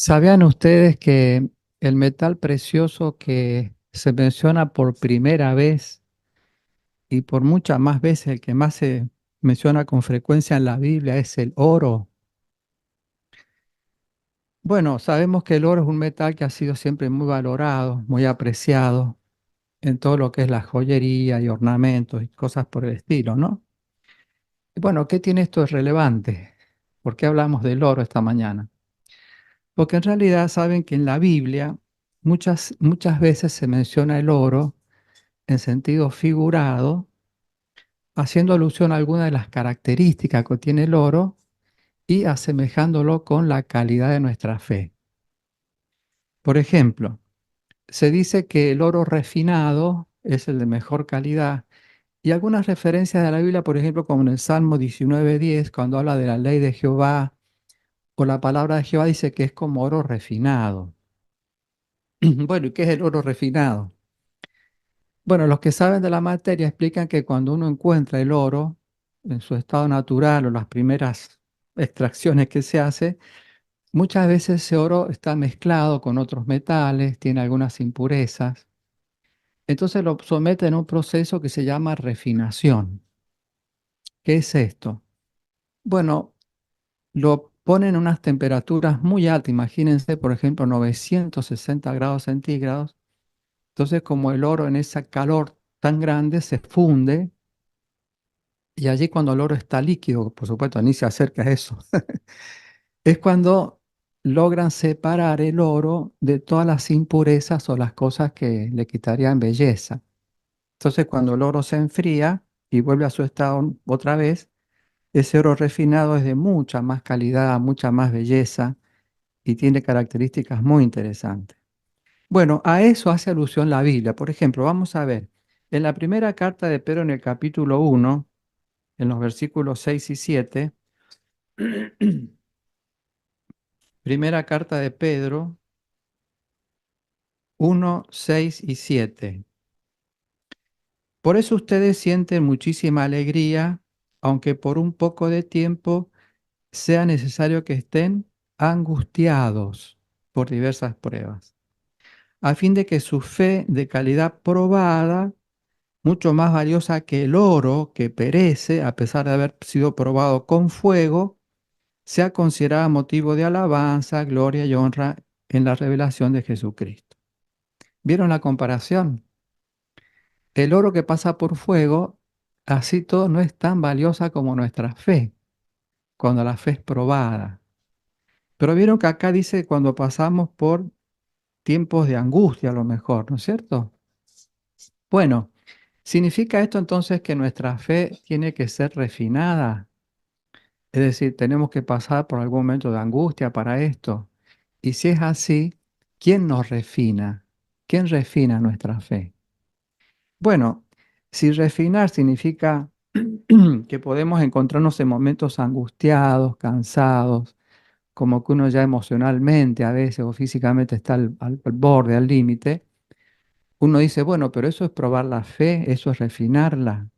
¿Sabían ustedes que el metal precioso que se menciona por primera vez y por muchas más veces, el que más se menciona con frecuencia en la Biblia es el oro? Bueno, sabemos que el oro es un metal que ha sido siempre muy valorado, muy apreciado en todo lo que es la joyería y ornamentos y cosas por el estilo, ¿no? Y bueno, ¿qué tiene esto de relevante? ¿Por qué hablamos del oro esta mañana? Porque en realidad saben que en la Biblia muchas veces se menciona el oro en sentido figurado, haciendo alusión a algunas de las características que tiene el oro y asemejándolo con la calidad de nuestra fe. Por ejemplo, se dice que el oro refinado es el de mejor calidad y algunas referencias de la Biblia, por ejemplo, como en el Salmo 19:10, cuando habla de la ley de Jehová o la palabra de Jehová, dice que es como oro refinado. Bueno, ¿y qué es el oro refinado? Bueno, los que saben de la materia explican que cuando uno encuentra el oro en su estado natural o las primeras extracciones que se hace, muchas veces ese oro está mezclado con otros metales, tiene algunas impurezas. Entonces lo someten a un proceso que se llama refinación. ¿Qué es esto? Bueno, lo ponen a unas temperaturas muy altas, imagínense, por ejemplo, 960 grados centígrados. Entonces, como el oro en ese calor tan grande se funde. Y allí cuando el oro está líquido, por supuesto, ni se acerca a eso, es cuando logran separar el oro de todas las impurezas o las cosas que le quitarían belleza. Entonces, cuando el oro se enfría y vuelve a su estado otra vez, ese oro refinado es de mucha más calidad, mucha más belleza y tiene características muy interesantes. Bueno, a eso hace alusión la Biblia. Por ejemplo, vamos a ver, en la primera carta de Pedro en el capítulo 1, en los versículos 6 y 7. Primera carta de Pedro 1, 6 y 7. Por eso ustedes sienten muchísima alegría, aunque por un poco de tiempo sea necesario que estén angustiados por diversas pruebas, a fin de que su fe de calidad probada, mucho más valiosa que el oro que perece a pesar de haber sido probado con fuego, sea considerada motivo de alabanza, gloria y honra en la revelación de Jesucristo. ¿Vieron la comparación? El oro que pasa por fuego, así todo no es tan valiosa como nuestra fe, cuando la fe es probada. Pero vieron que acá dice cuando pasamos por tiempos de angustia a lo mejor, ¿no es cierto? Bueno, ¿significa esto entonces que nuestra fe tiene que ser refinada? Es decir, tenemos que pasar por algún momento de angustia para esto. Y si es así, ¿quién nos refina? ¿Quién refina nuestra fe? Bueno, si refinar significa que podemos encontrarnos en momentos angustiados, cansados, como que uno ya emocionalmente a veces o físicamente está al borde, al límite, uno dice, bueno, pero eso es probar la fe, eso es refinarla.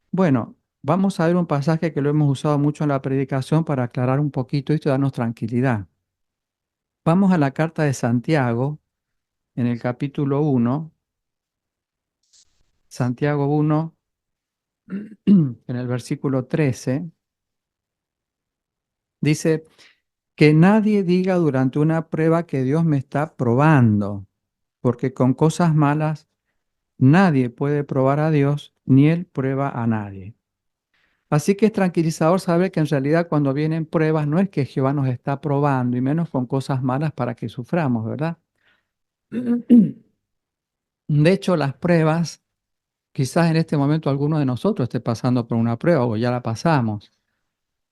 Bueno, vamos a ver un pasaje que lo hemos usado mucho en la predicación para aclarar un poquito esto y darnos tranquilidad. Vamos a la carta de Santiago, en el capítulo 1, Santiago 1, en el versículo 13, dice, que nadie diga durante una prueba que Dios me está probando, porque con cosas malas nadie puede probar a Dios, ni Él prueba a nadie. Así que es tranquilizador saber que en realidad cuando vienen pruebas no es que Jehová nos está probando, y menos con cosas malas para que suframos, ¿verdad? De hecho, las pruebas, quizás en este momento alguno de nosotros esté pasando por una prueba o ya la pasamos.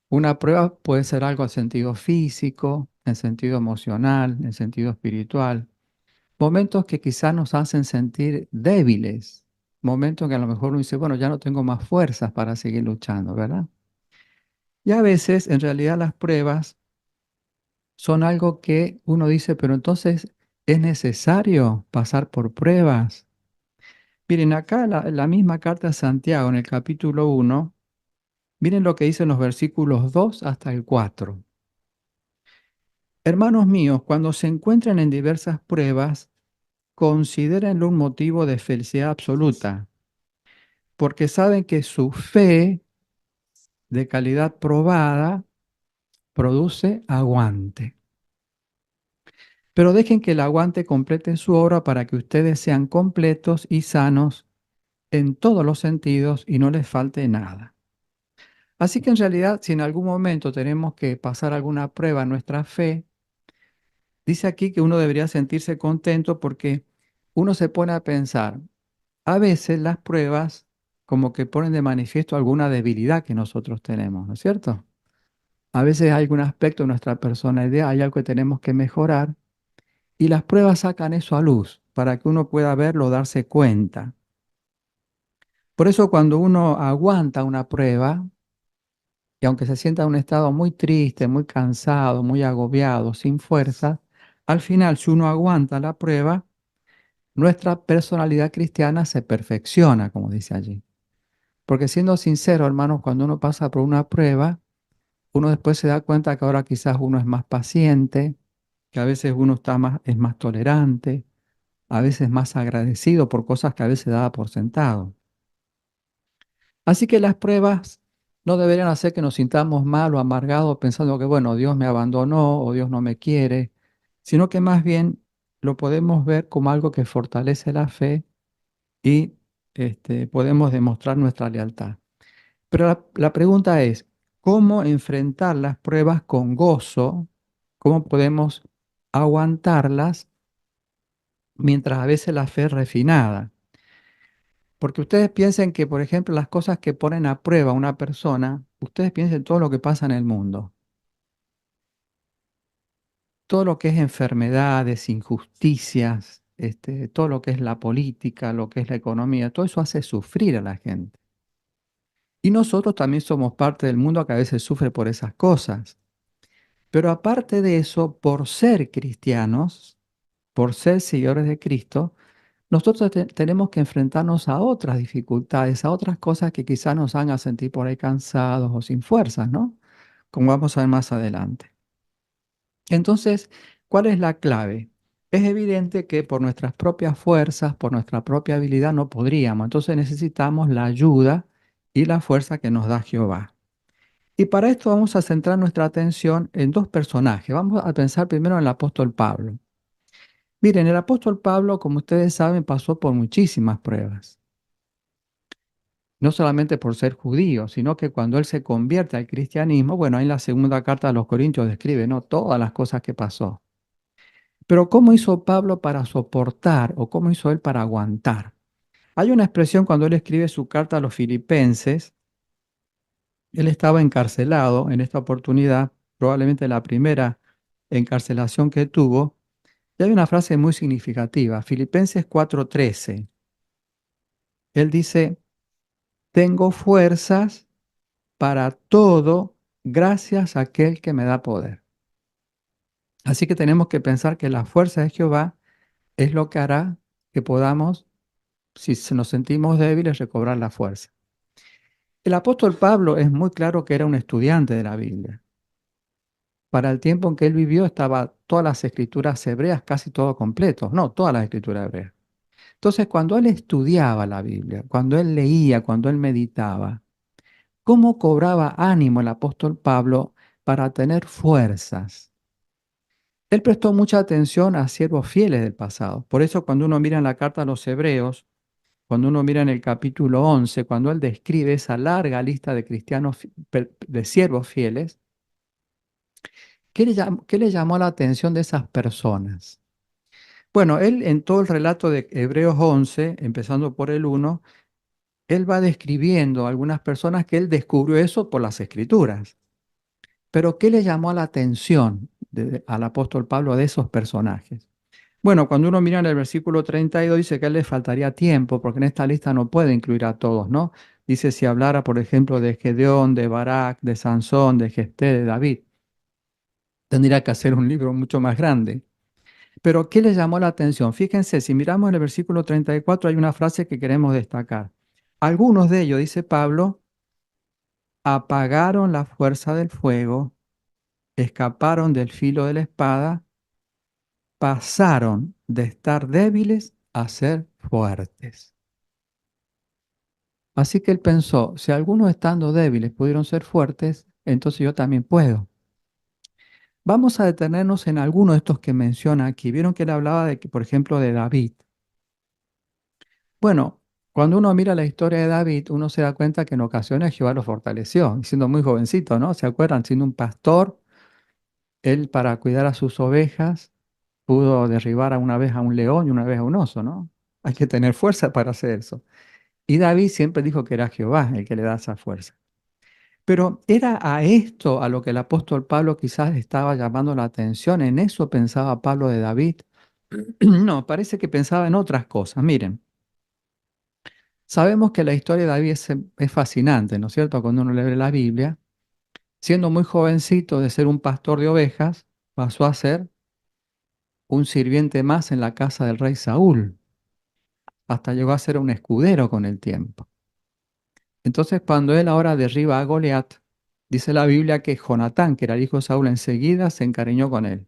Una prueba puede ser algo en sentido físico, en sentido emocional, en sentido espiritual. Momentos que quizás nos hacen sentir débiles. Momentos que a lo mejor uno dice, bueno, ya no tengo más fuerzas para seguir luchando, ¿verdad? Y a veces, en realidad, las pruebas son algo que uno dice, pero entonces es necesario pasar por pruebas. Miren, acá la misma carta de Santiago, en el capítulo 1, miren lo que dicen los versículos 2 hasta el 4. Hermanos míos, cuando se encuentren en diversas pruebas, considérenlo un motivo de felicidad absoluta, porque saben que su fe de calidad probada produce aguante. Pero dejen que el aguante complete su obra para que ustedes sean completos y sanos en todos los sentidos y no les falte nada. Así que en realidad, si en algún momento tenemos que pasar alguna prueba en nuestra fe, dice aquí que uno debería sentirse contento porque uno se pone a pensar, a veces las pruebas como que ponen de manifiesto alguna debilidad que nosotros tenemos, ¿no es cierto? A veces hay algún aspecto de nuestra personalidad, hay algo que tenemos que mejorar y las pruebas sacan eso a luz para que uno pueda verlo, darse cuenta. Por eso cuando uno aguanta una prueba, y aunque se sienta en un estado muy triste, muy cansado, muy agobiado, sin fuerza, al final, si uno aguanta la prueba, nuestra personalidad cristiana se perfecciona, como dice allí. Porque siendo sincero, hermanos, cuando uno pasa por una prueba, uno después se da cuenta que ahora quizás uno es más paciente, que a veces uno es más tolerante, a veces más agradecido por cosas que a veces daba por sentado. Así que las pruebas no deberían hacer que nos sintamos mal o amargados pensando que, bueno, Dios me abandonó o Dios no me quiere, sino que más bien lo podemos ver como algo que fortalece la fe y podemos demostrar nuestra lealtad. Pero la pregunta es, ¿cómo enfrentar las pruebas con gozo? ¿Cómo podemos aguantarlas mientras a veces la fe es refinada? Porque ustedes piensen que, por ejemplo, las cosas que ponen a prueba a una persona, ustedes piensen todo lo que pasa en el mundo, todo lo que es enfermedades, injusticias, todo lo que es la política, lo que es la economía, todo eso hace sufrir a la gente. Y nosotros también somos parte del mundo que a veces sufre por esas cosas. Pero aparte de eso, por ser cristianos, por ser seguidores de Cristo, nosotros tenemos que enfrentarnos a otras dificultades, a otras cosas que quizás nos hagan sentir por ahí cansados o sin fuerzas, ¿no? Como vamos a ver más adelante. Entonces, ¿cuál es la clave? Es evidente que por nuestras propias fuerzas, por nuestra propia habilidad no podríamos. Entonces necesitamos la ayuda y la fuerza que nos da Jehová. Y para esto vamos a centrar nuestra atención en dos personajes. Vamos a pensar primero en el apóstol Pablo. Miren, el apóstol Pablo, como ustedes saben, pasó por muchísimas pruebas. No solamente por ser judío, sino que cuando él se convierte al cristianismo, bueno, ahí en la segunda carta a los Corintios describe, ¿no? Todas las cosas que pasó. Pero ¿cómo hizo Pablo para soportar o cómo hizo él para aguantar? Hay una expresión cuando él escribe su carta a los filipenses, él estaba encarcelado en esta oportunidad, probablemente la primera encarcelación que tuvo, y hay una frase muy significativa, Filipenses 4:13. Él dice, tengo fuerzas para todo gracias a aquel que me da poder. Así que tenemos que pensar que la fuerza de Jehová es lo que hará que podamos, si nos sentimos débiles, recobrar la fuerza. El apóstol Pablo es muy claro que era un estudiante de la Biblia. Para el tiempo en que él vivió estaba todas las escrituras hebreas, casi todo completo, no, todas las escrituras hebreas. Entonces, cuando él estudiaba la Biblia, cuando él leía, cuando él meditaba, ¿cómo cobraba ánimo el apóstol Pablo para tener fuerzas? Él prestó mucha atención a siervos fieles del pasado. Por eso cuando uno mira en la carta a los Hebreos, cuando uno mira en el capítulo 11, cuando él describe esa larga lista de cristianos, de siervos fieles, qué le llamó la atención de esas personas? Bueno, él en todo el relato de Hebreos 11, empezando por el 1, él va describiendo a algunas personas que él descubrió eso por las escrituras. Pero ¿qué le llamó la atención al apóstol Pablo de esos personajes? Bueno, cuando uno mira en el versículo 32 dice que a él le faltaría tiempo porque en esta lista no puede incluir a todos, ¿no? Dice si hablara, por ejemplo, de Gedeón, de Barak, de Sansón, de Jefté, de David, tendría que hacer un libro mucho más grande. Pero ¿qué le llamó la atención? Fíjense, si miramos en el versículo 34 hay una frase que queremos destacar. Algunos de ellos, dice Pablo, apagaron la fuerza del fuego escaparon del filo de la espada, pasaron de estar débiles a ser fuertes. Así que él pensó, si algunos estando débiles pudieron ser fuertes, entonces yo también puedo. Vamos a detenernos en alguno de estos que menciona aquí. Vieron que él hablaba de que, por ejemplo, de David. Bueno, cuando uno mira la historia de David, uno se da cuenta que en ocasiones Jehová lo fortaleció, y siendo muy jovencito, ¿no? ¿Se acuerdan? Siendo un pastor, él para cuidar a sus ovejas pudo derribar a una vez a un león y una vez a un oso, ¿no? Hay que tener fuerza para hacer eso. Y David siempre dijo que era Jehová el que le da esa fuerza. Pero era a esto a lo que el apóstol Pablo quizás estaba llamando la atención. ¿En eso pensaba Pablo de David? No, parece que pensaba en otras cosas. Miren, sabemos que la historia de David es fascinante, ¿no es cierto? Cuando uno lee la Biblia, siendo muy jovencito de ser un pastor de ovejas, pasó a ser un sirviente más en la casa del rey Saúl, hasta llegó a ser un escudero con el tiempo. Entonces, cuando él ahora derriba a Goliat, dice la Biblia que Jonatán, que era el hijo de Saúl, enseguida se encariñó con él.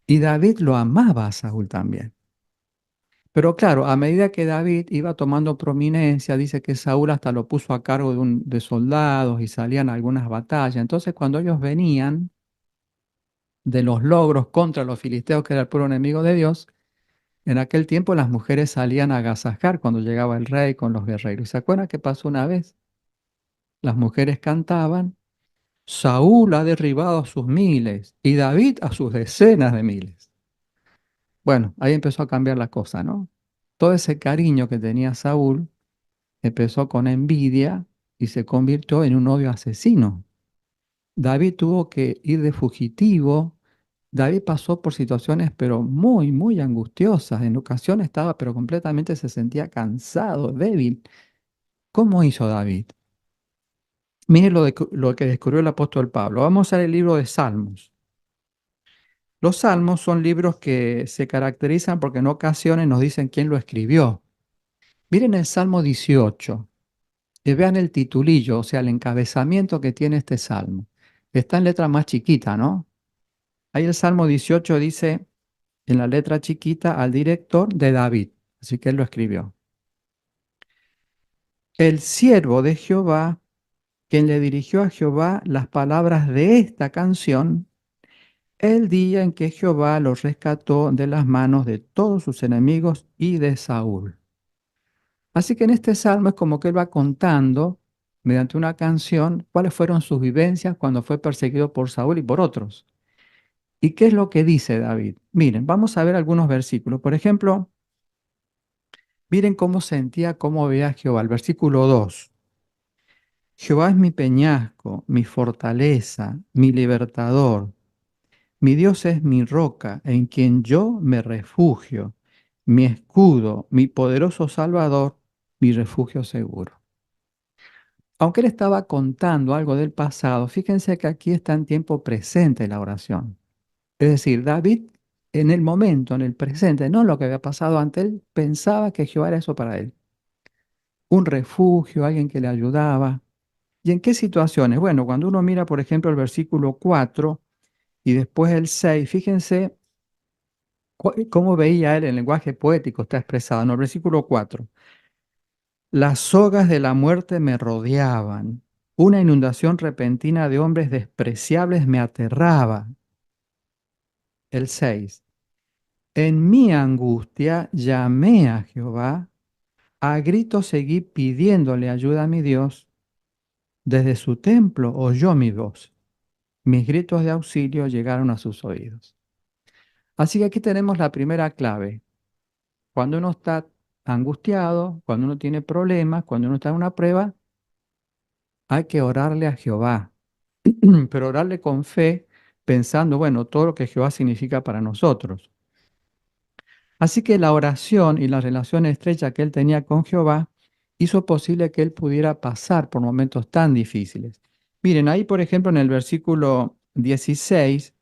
Y David lo amaba a Saúl también. Pero claro, a medida que David iba tomando prominencia, dice que Saúl hasta lo puso a cargo de soldados y salían a algunas batallas. Entonces, cuando ellos venían de los logros contra los filisteos, que era el pueblo enemigo de Dios, en aquel tiempo las mujeres salían a agasajar cuando llegaba el rey con los guerreros. ¿Y se acuerdan qué pasó una vez? Las mujeres cantaban: Saúl ha derribado a sus miles y David a sus decenas de miles. Bueno, ahí empezó a cambiar la cosa, ¿no? Todo ese cariño que tenía Saúl empezó con envidia y se convirtió en un odio asesino. David tuvo que ir de fugitivo. David pasó por situaciones pero muy, muy angustiosas. En ocasiones estaba, pero completamente se sentía cansado, débil. ¿Cómo hizo David? Mire lo que descubrió el apóstol Pablo. Vamos a ver el libro de Salmos. Los salmos son libros que se caracterizan porque en ocasiones nos dicen quién lo escribió. Miren el Salmo 18 y vean el titulillo, o sea, el encabezamiento que tiene este salmo. Está en letra más chiquita, ¿no? Ahí el Salmo 18 dice en la letra chiquita al director de David, así que él lo escribió. El siervo de Jehová, quien le dirigió a Jehová las palabras de esta canción, el día en que Jehová los rescató de las manos de todos sus enemigos y de Saúl. Así que en este salmo es como que él va contando, mediante una canción, cuáles fueron sus vivencias cuando fue perseguido por Saúl y por otros. ¿Y qué es lo que dice David? Miren, vamos a ver algunos versículos. Por ejemplo, miren cómo sentía, cómo veía a Jehová. El versículo 2. Jehová es mi peñasco, mi fortaleza, mi libertador. Mi Dios es mi roca, en quien yo me refugio, mi escudo, mi poderoso Salvador, mi refugio seguro. Aunque él estaba contando algo del pasado, fíjense que aquí está en tiempo presente la oración. Es decir, David en el momento, en el presente, no lo que había pasado antes, él pensaba que Jehová era eso para él. Un refugio, alguien que le ayudaba. ¿Y en qué situaciones? Bueno, cuando uno mira, por ejemplo, el versículo 4 y después el 6, fíjense cómo veía él en lenguaje poético, está expresado en el versículo 4. Las sogas de la muerte me rodeaban. Una inundación repentina de hombres despreciables me aterraba. El 6. En mi angustia llamé a Jehová, a grito seguí pidiéndole ayuda a mi Dios. Desde su templo oyó mi voz. Mis gritos de auxilio llegaron a sus oídos. Así que aquí tenemos la primera clave. Cuando uno está angustiado, cuando uno tiene problemas, cuando uno está en una prueba, hay que orarle a Jehová, pero orarle con fe, pensando, bueno, todo lo que Jehová significa para nosotros. Así que la oración y la relación estrecha que él tenía con Jehová hizo posible que él pudiera pasar por momentos tan difíciles. Miren, ahí por ejemplo en el versículo 16,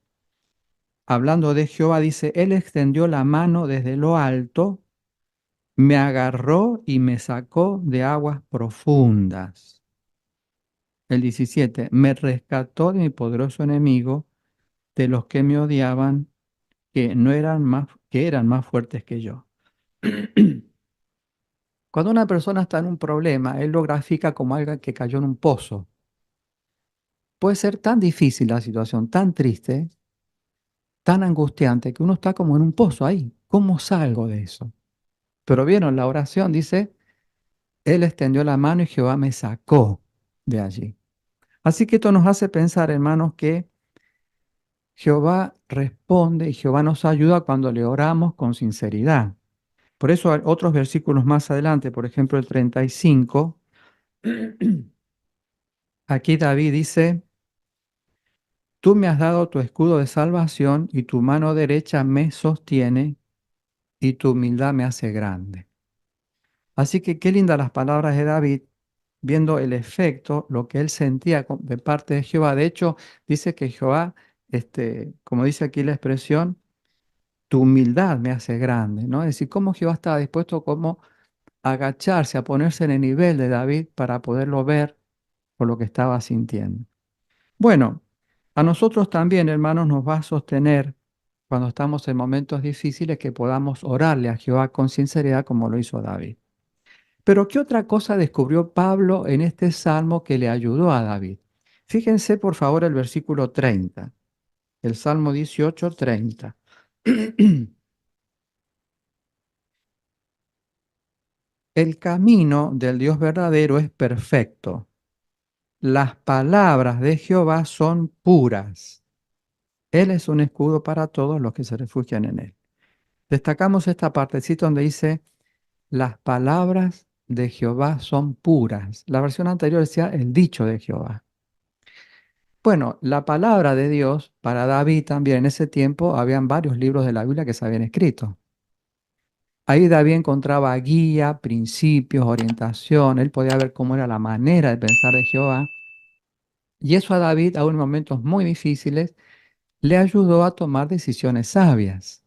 hablando de Jehová, dice, él extendió la mano desde lo alto, me agarró y me sacó de aguas profundas. el 17, me rescató de mi poderoso enemigo, de los que me odiaban, que no eran más, que eran más fuertes que yo. Cuando una persona está en un problema, él lo grafica como alguien que cayó en un pozo. Puede ser tan difícil la situación, tan triste, tan angustiante, que uno está como en un pozo ahí. ¿Cómo salgo de eso? Pero vieron, la oración dice, Él extendió la mano y Jehová me sacó de allí. Así que esto nos hace pensar, hermanos, que Jehová responde y Jehová nos ayuda cuando le oramos con sinceridad. Por eso hay otros versículos más adelante, por ejemplo el 35, aquí David dice, tú me has dado tu escudo de salvación y tu mano derecha me sostiene y tu humildad me hace grande. Así que qué lindas las palabras de David, viendo el efecto, lo que él sentía de parte de Jehová. De hecho, dice que Jehová, como dice aquí la expresión, tu humildad me hace grande, ¿no? Es decir, cómo Jehová estaba dispuesto como a agacharse, a ponerse en el nivel de David para poderlo ver por lo que estaba sintiendo. Bueno, a nosotros también, hermanos, nos va a sostener cuando estamos en momentos difíciles que podamos orarle a Jehová con sinceridad como lo hizo David. Pero ¿qué otra cosa descubrió Pablo en este salmo que le ayudó a David? Fíjense por favor el versículo 30, el Salmo 18, 30. El camino del Dios verdadero es perfecto. Las palabras de Jehová son puras. Él es un escudo para todos los que se refugian en él. Destacamos esta partecita donde dice, las palabras de Jehová son puras. La versión anterior decía el dicho de Jehová. Bueno, la palabra de Dios para David también en ese tiempo habían varios libros de la Biblia que se habían escrito. Ahí David encontraba guía, principios, orientación. Él podía ver cómo era la manera de pensar de Jehová. Y eso a David, aún en momentos muy difíciles, le ayudó a tomar decisiones sabias.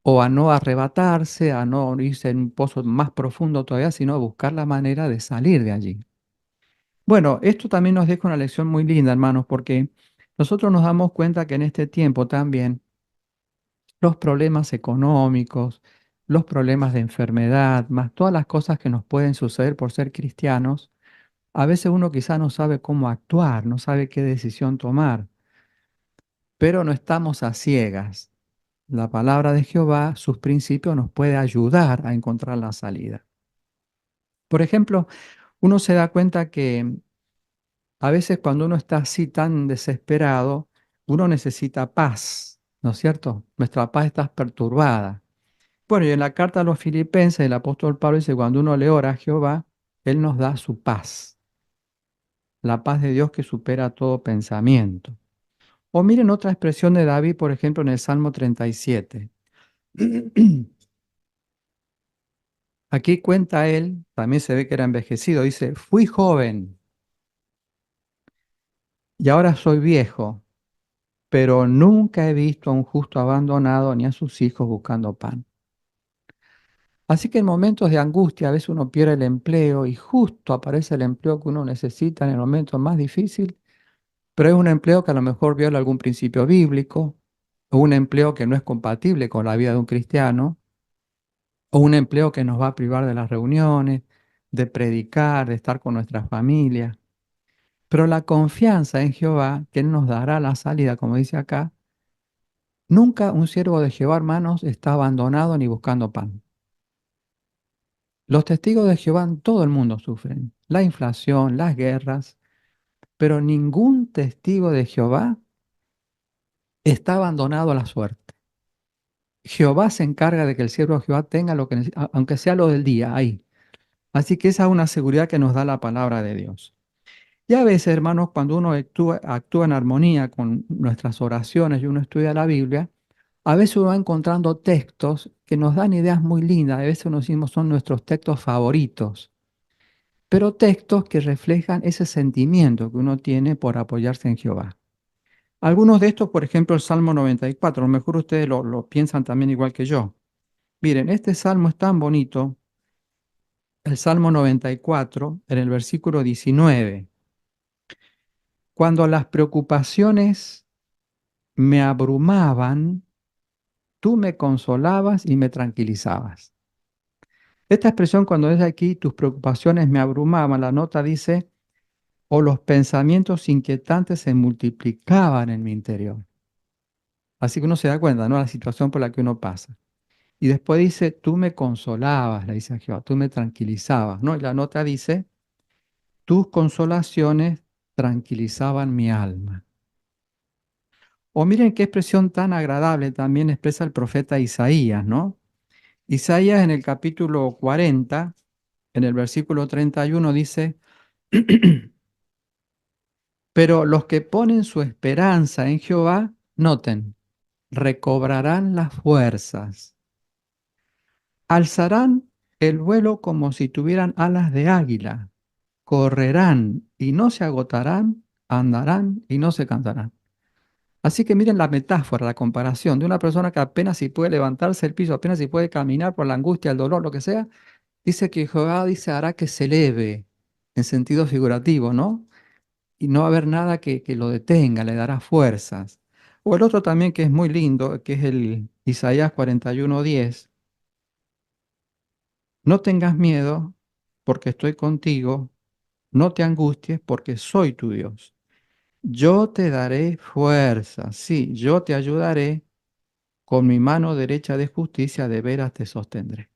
O a no arrebatarse, a no irse en un pozo más profundo todavía, sino a buscar la manera de salir de allí. Bueno, esto también nos deja una lección muy linda, hermanos, porque nosotros nos damos cuenta que en este tiempo también los problemas económicos, los problemas de enfermedad, más todas las cosas que nos pueden suceder por ser cristianos, a veces uno quizá no sabe cómo actuar, no sabe qué decisión tomar, pero no estamos a ciegas. La palabra de Jehová, sus principios nos puede ayudar a encontrar la salida. Por ejemplo, uno se da cuenta que a veces cuando uno está así tan desesperado, uno necesita paz, ¿no es cierto? Nuestra paz está perturbada. Bueno, y en la carta a los Filipenses, el apóstol Pablo dice, cuando uno le ora a Jehová, Él nos da su paz, la paz de Dios que supera todo pensamiento. O miren otra expresión de David, por ejemplo, en el Salmo 37. Aquí cuenta él, también se ve que era envejecido, dice, fui joven y ahora soy viejo, pero nunca he visto a un justo abandonado ni a sus hijos buscando pan. Así que en momentos de angustia a veces uno pierde el empleo y justo aparece el empleo que uno necesita en el momento más difícil, pero es un empleo que a lo mejor viola algún principio bíblico, o un empleo que no es compatible con la vida de un cristiano, o un empleo que nos va a privar de las reuniones, de predicar, de estar con nuestra familia. Pero la confianza en Jehová, que Él nos dará la salida, como dice acá, nunca un siervo de Jehová, hermanos, está abandonado ni buscando pan. Los testigos de Jehová en todo el mundo sufren la inflación, las guerras, pero ningún testigo de Jehová está abandonado a la suerte. Jehová se encarga de que el siervo de Jehová tenga lo que necesita, aunque sea lo del día, ahí. Así que esa es una seguridad que nos da la palabra de Dios. Y a veces, hermanos, cuando uno actúa en armonía con nuestras oraciones y uno estudia la Biblia, a veces uno va encontrando textos que nos dan ideas muy lindas. A veces nos decimos son nuestros textos favoritos, pero textos que reflejan ese sentimiento que uno tiene por apoyarse en Jehová. Algunos de estos, por ejemplo, el Salmo 94, a lo mejor ustedes lo piensan también igual que yo. Miren, este salmo es tan bonito, el Salmo 94, en el versículo 19. Cuando las preocupaciones me abrumaban, tú me consolabas y me tranquilizabas. Esta expresión cuando es aquí, tus preocupaciones me abrumaban, la nota dice, o los pensamientos inquietantes se multiplicaban en mi interior. Así que uno se da cuenta, ¿no? La situación por la que uno pasa. Y después dice, tú me consolabas, le dice a Jehová, tú me tranquilizabas, ¿no? Y la nota dice, tus consolaciones tranquilizaban mi alma. O miren qué expresión tan agradable también expresa el profeta Isaías, ¿no? Isaías en el capítulo 40, en el versículo 31 dice, pero los que ponen su esperanza en Jehová, noten, recobrarán las fuerzas, alzarán el vuelo como si tuvieran alas de águila, correrán y no se agotarán, andarán y no se cansarán. Así que miren la metáfora, la comparación de una persona que apenas si puede levantarse del piso, apenas si puede caminar por la angustia, el dolor, lo que sea, dice que Jehová dice hará que se eleve en sentido figurativo, ¿no? Y no va a haber nada que lo detenga, le dará fuerzas. O el otro también que es muy lindo, que es el Isaías 41:10. No tengas miedo porque estoy contigo, no te angusties porque soy tu Dios. Yo te daré fuerza, sí, yo te ayudaré, con mi mano derecha de justicia de veras te sostendré.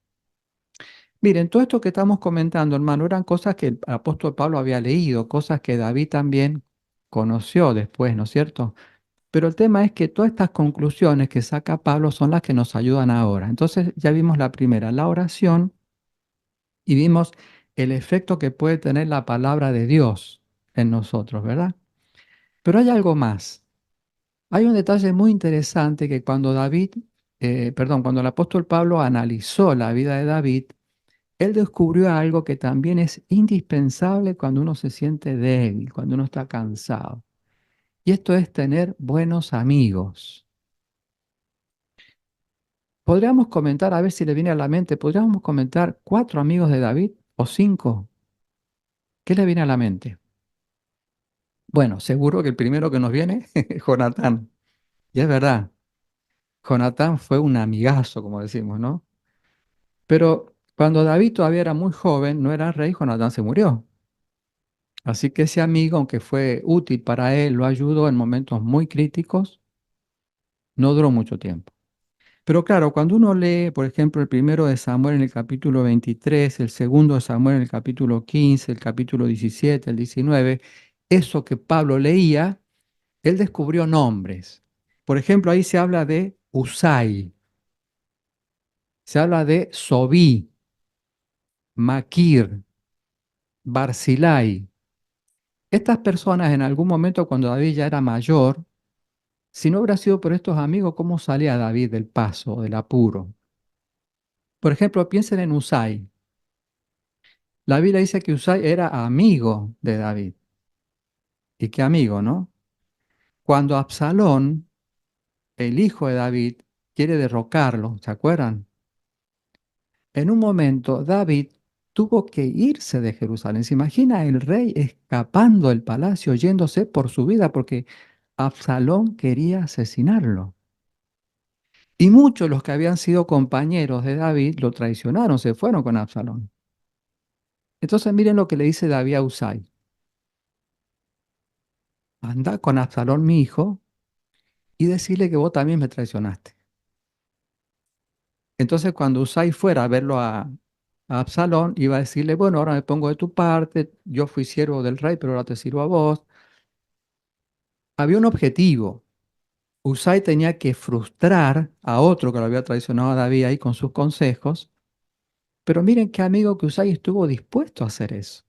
Miren, todo esto que estamos comentando, hermano, eran cosas que el apóstol Pablo había leído, cosas que David también conoció después, ¿no es cierto? Pero el tema es que todas estas conclusiones que saca Pablo son las que nos ayudan ahora. Entonces ya vimos la primera, la oración, y vimos el efecto que puede tener la palabra de Dios en nosotros, ¿verdad? Pero hay algo más. Hay un detalle muy interesante que cuando cuando el apóstol Pablo analizó la vida de David, él descubrió algo que también es indispensable cuando uno se siente débil, cuando uno está cansado. Y esto es tener buenos amigos. Podríamos comentar, a ver si le viene a la mente, podríamos comentar cuatro amigos de David o cinco. ¿Qué le viene a la mente? Bueno, seguro que el primero que nos viene es Jonatán. Y es verdad, Jonatán fue un amigazo, como decimos, ¿no? Pero cuando David todavía era muy joven, no era rey, Jonatán se murió. Así que ese amigo, aunque fue útil para él, lo ayudó en momentos muy críticos, no duró mucho tiempo. Pero claro, cuando uno lee, por ejemplo, el primero de Samuel en el capítulo 23, el segundo de Samuel en el capítulo 15, el capítulo 17, el 19, eso que Pablo leía, él descubrió nombres. Por ejemplo, ahí se habla de Usai, se habla de Sobí, Maquir, Barzilai. Estas personas en algún momento cuando David ya era mayor, si no hubiera sido por estos amigos, ¿cómo salía David del paso, del apuro? Por ejemplo, piensen en Usai. La Biblia dice que Usai era amigo de David. ¿Y qué amigo, no? Cuando Absalón, el hijo de David, quiere derrocarlo, ¿se acuerdan? En un momento, David tuvo que irse de Jerusalén. ¿Se imagina el rey escapando del palacio, yéndose por su vida porque Absalón quería asesinarlo? Y muchos los que habían sido compañeros de David lo traicionaron, se fueron con Absalón. Entonces miren lo que le dice David a Usai. Anda con Absalón, mi hijo, y decirle que vos también me traicionaste. Entonces cuando Usai fuera a verlo a Absalón, iba a decirle, bueno, ahora me pongo de tu parte, yo fui siervo del rey, pero ahora te sirvo a vos. Había un objetivo. Usai tenía que frustrar a otro que lo había traicionado a David ahí con sus consejos, pero miren qué amigo que Usai estuvo dispuesto a hacer eso.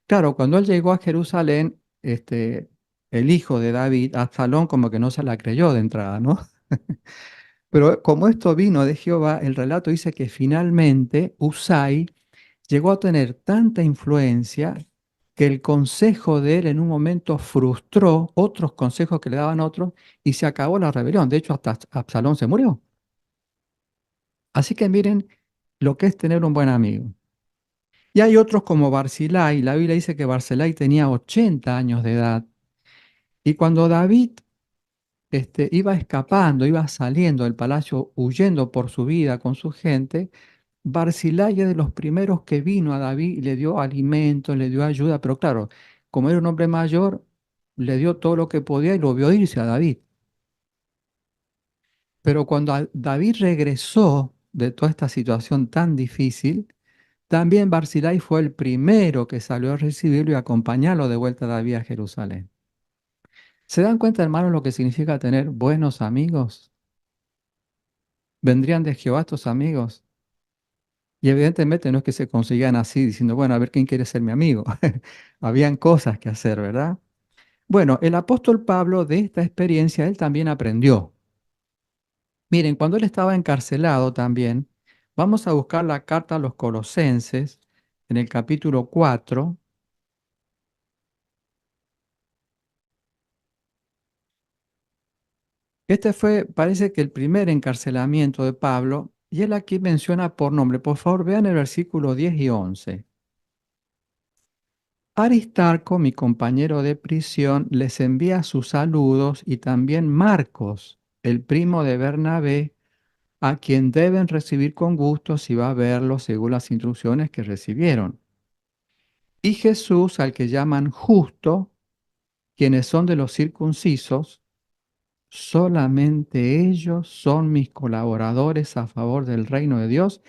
Claro, cuando él llegó a Jerusalén, el hijo de David, Absalón, como que no se la creyó de entrada, ¿no? Pero como esto vino de Jehová, el relato dice que finalmente Usai llegó a tener tanta influencia que el consejo de él en un momento frustró otros consejos que le daban otros y se acabó la rebelión. De hecho, hasta Absalón se murió. Así que miren lo que es tener un buen amigo. Y hay otros como Barzilai. La Biblia dice que Barzilai tenía 80 años de edad Y cuando David iba escapando, iba saliendo del palacio, huyendo por su vida con su gente, Barzillai es de los primeros que vino a David y le dio alimento, le dio ayuda, pero claro, como era un hombre mayor, le dio todo lo que podía y lo vio irse a David. Pero cuando David regresó de toda esta situación tan difícil, también Barzillai fue el primero que salió a recibirlo y acompañarlo de vuelta a David a Jerusalén. ¿Se dan cuenta, hermanos, lo que significa tener buenos amigos? ¿Vendrían de Jehová estos amigos? Y evidentemente no es que se consigan así diciendo, bueno, a ver quién quiere ser mi amigo. Habían cosas que hacer, ¿verdad? Bueno, el apóstol Pablo de esta experiencia, él también aprendió. Miren, cuando él estaba encarcelado también, vamos a buscar la carta a los Colosenses en el capítulo 4. Este fue, parece que el primer encarcelamiento de Pablo, y él aquí menciona por nombre. Por favor, vean el versículo 10 y 11. Aristarco, mi compañero de prisión, les envía sus saludos y también Marcos, el primo de Bernabé, a quien deben recibir con gusto si va a verlo según las instrucciones que recibieron. Y Jesús, al que llaman justo, quienes son de los circuncisos, solamente ellos son mis colaboradores a favor del reino de Dios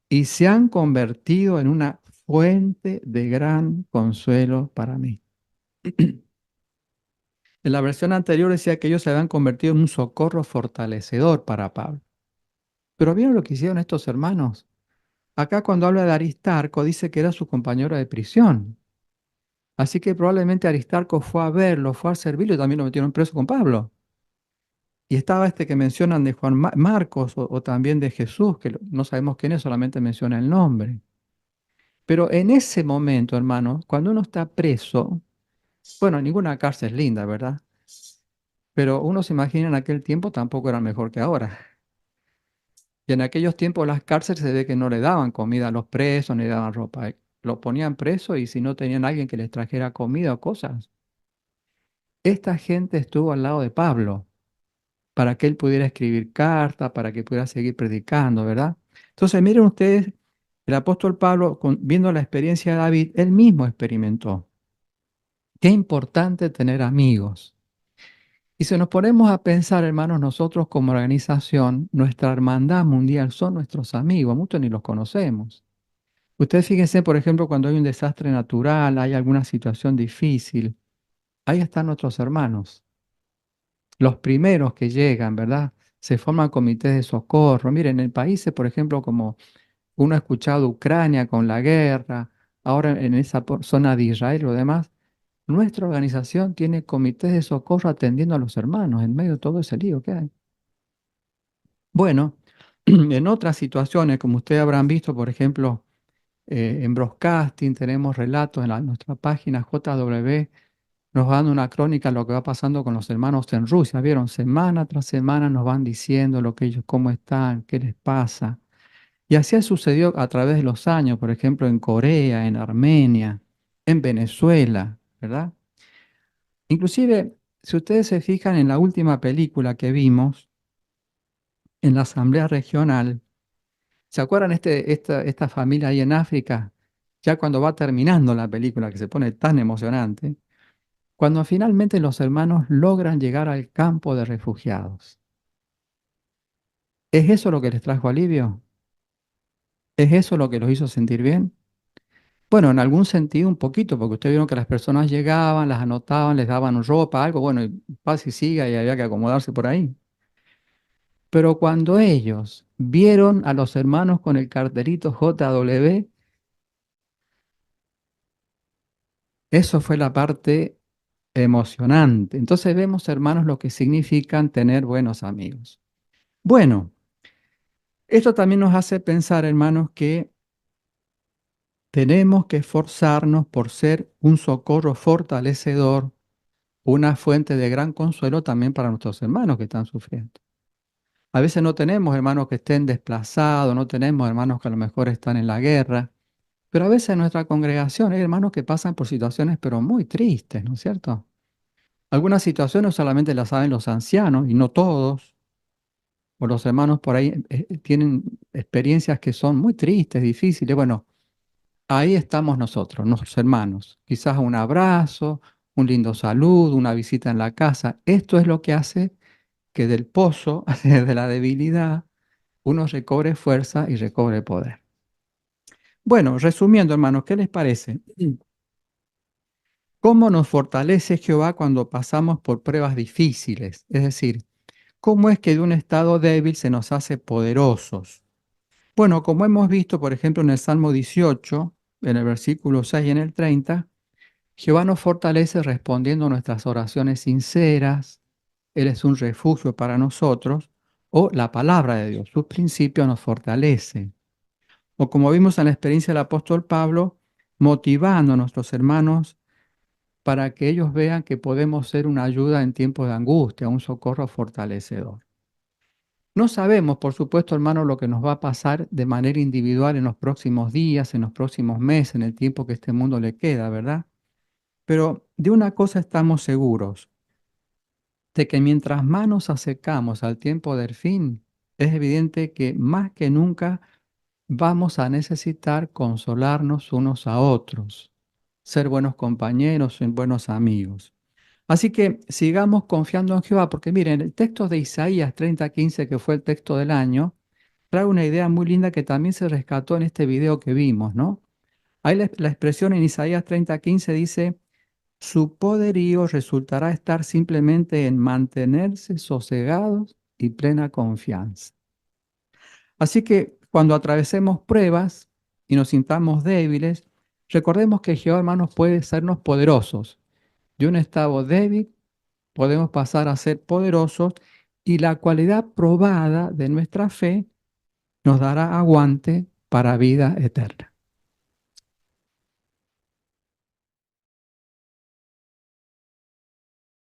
y se han convertido en una fuente de gran consuelo para mí. En la versión anterior decía que ellos se habían convertido en un socorro fortalecedor para Pablo. Pero ¿vieron lo que hicieron estos hermanos? Acá cuando habla de Aristarco dice que era su compañero de prisión. Así que probablemente Aristarco fue a verlo, fue a servirlo y también lo metieron preso con Pablo. Y estaba este que mencionan de Juan Marcos o también de Jesús, que no sabemos quién es, solamente menciona el nombre. Pero en ese momento, hermano, cuando uno está preso, bueno, ninguna cárcel es linda, ¿verdad? Pero uno se imagina en aquel tiempo tampoco era mejor que ahora. Y en aquellos tiempos las cárceles se ve que no le daban comida a los presos, ni le daban ropa. Los ponían presos y si no tenían alguien que les trajera comida o cosas. Esta gente estuvo al lado de Pablo para que él pudiera escribir cartas, para que pudiera seguir predicando, ¿verdad? Entonces, miren ustedes, el apóstol Pablo, viendo la experiencia de David, él mismo experimentó. Qué importante tener amigos. Y si nos ponemos a pensar, hermanos, nosotros como organización, nuestra hermandad mundial son nuestros amigos, muchos ni los conocemos. Ustedes fíjense, por ejemplo, cuando hay un desastre natural, hay alguna situación difícil, ahí están nuestros hermanos, los primeros que llegan, ¿verdad? Se forman comités de socorro. Miren, en países, por ejemplo, como uno ha escuchado Ucrania con la guerra, ahora en esa zona de Israel y lo demás, nuestra organización tiene comités de socorro atendiendo a los hermanos en medio de todo ese lío que hay. Bueno, en otras situaciones, como ustedes habrán visto, por ejemplo, en broadcasting tenemos relatos en nuestra página JW, nos van una crónica de lo que va pasando con los hermanos en Rusia. Vieron, semana tras semana nos van diciendo lo que ellos, cómo están, qué les pasa. Y así ha sucedido a través de los años, por ejemplo, en Corea, en Armenia, en Venezuela, ¿verdad? Inclusive, si ustedes se fijan en la última película que vimos en la Asamblea Regional, ¿se acuerdan esta familia ahí en África? Ya cuando va terminando la película, que se pone tan emocionante, cuando finalmente los hermanos logran llegar al campo de refugiados. ¿Es eso lo que les trajo alivio? ¿Es eso lo que los hizo sentir bien? Bueno, en algún sentido un poquito, porque ustedes vieron que las personas llegaban, las anotaban, les daban ropa, algo, bueno, y paz y siga y había que acomodarse por ahí. Pero cuando ellos vieron a los hermanos con el cartelito JW, eso fue la parte emocionante. Entonces vemos, hermanos, lo que significan tener buenos amigos. Bueno, esto también nos hace pensar, hermanos, que tenemos que esforzarnos por ser un socorro fortalecedor, una fuente de gran consuelo también para nuestros hermanos que están sufriendo. A veces no tenemos hermanos que estén desplazados, no tenemos hermanos que a lo mejor están en la guerra, pero a veces en nuestra congregación hay hermanos que pasan por situaciones pero muy tristes, ¿no es cierto? Algunas situaciones solamente las saben los ancianos y no todos, o los hermanos por ahí tienen experiencias que son muy tristes, difíciles. Bueno, ahí estamos nosotros, nuestros hermanos. Quizás un abrazo, un lindo saludo, una visita en la casa. Esto es lo que hace que del pozo, de la debilidad, uno recobre fuerza y recobre poder. Bueno, resumiendo, hermanos, ¿qué les parece? ¿Cómo nos fortalece Jehová cuando pasamos por pruebas difíciles? Es decir, ¿cómo es que de un estado débil se nos hace poderosos? Bueno, como hemos visto, por ejemplo, en el Salmo 18, en el versículo 6 y en el 30, Jehová nos fortalece respondiendo a nuestras oraciones sinceras. Él es un refugio para nosotros. O la palabra de Dios, sus principios nos fortalecen. O como vimos en la experiencia del apóstol Pablo, motivando a nuestros hermanos para que ellos vean que podemos ser una ayuda en tiempos de angustia, un socorro fortalecedor. No sabemos, por supuesto, hermano, lo que nos va a pasar de manera individual en los próximos días, en los próximos meses, en el tiempo que este mundo le queda, ¿verdad? Pero de una cosa estamos seguros, de que mientras más nos acercamos al tiempo del fin, es evidente que más que nunca vamos a necesitar consolarnos unos a otros, ser buenos compañeros y buenos amigos. Así que sigamos confiando en Jehová, porque miren, el texto de Isaías 30:15, que fue el texto del año, trae una idea muy linda que también se rescató en este video que vimos, ¿no? Ahí la expresión en Isaías 30:15 dice, su poderío resultará estar simplemente en mantenerse sosegados y plena confianza. Así que cuando atravesemos pruebas y nos sintamos débiles, recordemos que Jehová, hermanos, puede sernos poderosos. De un estado débil podemos pasar a ser poderosos y la cualidad probada de nuestra fe nos dará aguante para vida eterna.